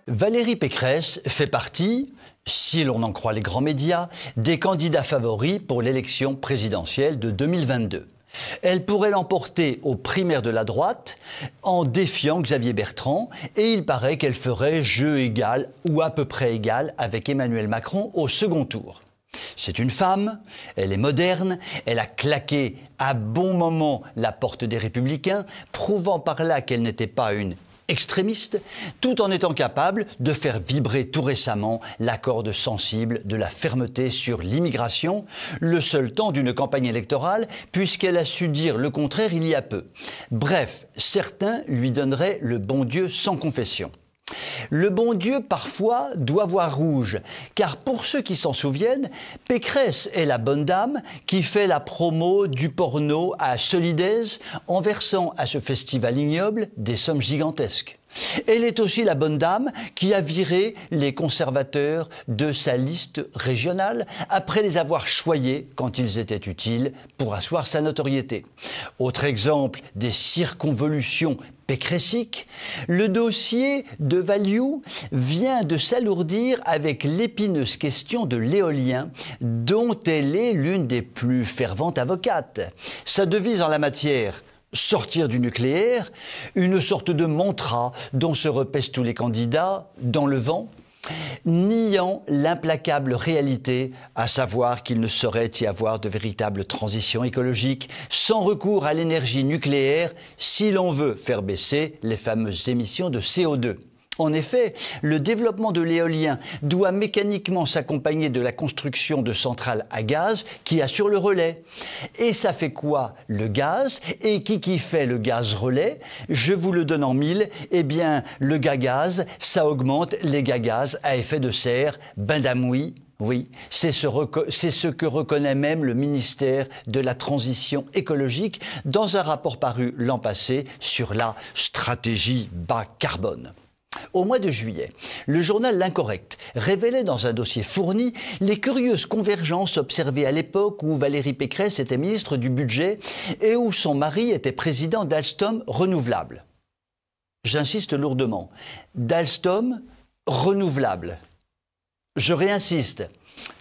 Valérie Pécresse fait partie, si l'on en croit les grands médias, des candidats favoris pour l'élection présidentielle de 2022. Elle pourrait l'emporter aux primaires de la droite en défiant Xavier Bertrand et il paraît qu'elle ferait jeu égal ou à peu près égal avec Emmanuel Macron au second tour. C'est une femme, elle est moderne, elle a claqué à bon moment la porte des Républicains, prouvant par là qu'elle n'était pas une extrémiste, tout en étant capable de faire vibrer tout récemment la corde sensible de la fermeté sur l'immigration, le seul temps d'une campagne électorale, puisqu'elle a su dire le contraire il y a peu. Bref, certains lui donneraient le bon Dieu sans confession. Le bon Dieu, parfois, doit voir rouge, car pour ceux qui s'en souviennent, Pécresse est la bonne dame qui fait la promo du porno à Solidaise en versant à ce festival ignoble des sommes gigantesques. Elle est aussi la bonne dame qui a viré les conservateurs de sa liste régionale après les avoir choyés quand ils étaient utiles pour asseoir sa notoriété. Autre exemple des circonvolutions pécressiques, le dossier de Value vient de s'alourdir avec l'épineuse question de l'éolien dont elle est l'une des plus ferventes avocates. Sa devise en la matière: sortir du nucléaire, une sorte de mantra dont se repaissent tous les candidats dans le vent, niant l'implacable réalité, à savoir qu'il ne saurait y avoir de véritable transition écologique sans recours à l'énergie nucléaire si l'on veut faire baisser les fameuses émissions de CO2. En effet, le développement de l'éolien doit mécaniquement s'accompagner de la construction de centrales à gaz qui assurent le relais. Et ça fait quoi, le gaz? Et qui fait le gaz relais? Je vous le donne en mille. Eh bien, le gaz, ça augmente les gaz à effet de serre. Bendamoui. Oui, c'est ce que reconnaît même le ministère de la Transition écologique dans un rapport paru l'an passé sur la stratégie bas carbone. Au mois de juillet, le journal L'Incorrect révélait dans un dossier fourni les curieuses convergences observées à l'époque où Valérie Pécresse était ministre du Budget et où son mari était président d'Alstom Renouvelable. J'insiste lourdement, d'Alstom Renouvelable. Je réinsiste,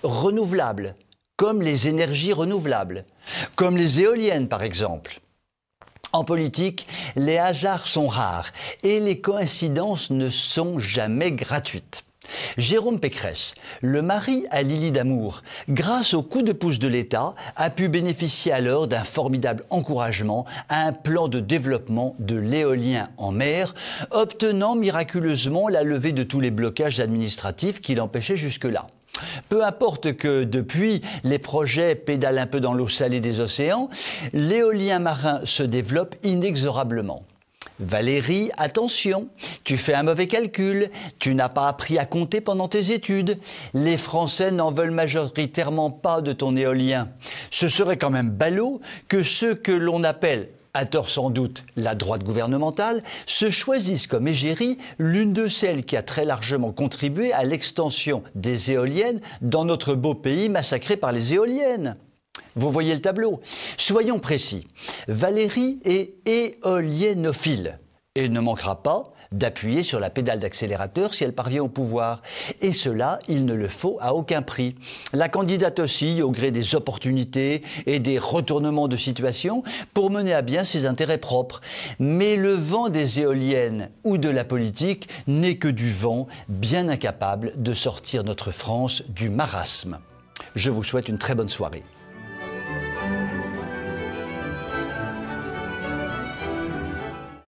renouvelable, comme les énergies renouvelables, comme les éoliennes par exemple. En politique, les hasards sont rares et les coïncidences ne sont jamais gratuites. Jérôme Pécresse, le mari à Lily Damour, grâce au coup de pouce de l'État, a pu bénéficier alors d'un formidable encouragement à un plan de développement de l'éolien en mer, obtenant miraculeusement la levée de tous les blocages administratifs qui l'empêchaient jusque-là. Peu importe que, depuis, les projets pédalent un peu dans l'eau salée des océans, l'éolien marin se développe inexorablement. Valérie, attention, tu fais un mauvais calcul, tu n'as pas appris à compter pendant tes études. Les Français n'en veulent majoritairement pas de ton éolien. Ce serait quand même ballot que ceux que l'on appelle, à tort sans doute, la droite gouvernementale, se choisissent comme égérie l'une de celles qui a très largement contribué à l'extension des éoliennes dans notre beau pays massacré par les éoliennes. Vous voyez le tableau. Soyons précis. Valérie est éoliennophile et ne manquera pas d'appuyer sur la pédale d'accélérateur si elle parvient au pouvoir. Et cela, il ne le faut à aucun prix. La candidate oscille au gré des opportunités et des retournements de situation pour mener à bien ses intérêts propres. Mais le vent des éoliennes ou de la politique n'est que du vent bien incapable de sortir notre France du marasme. Je vous souhaite une très bonne soirée.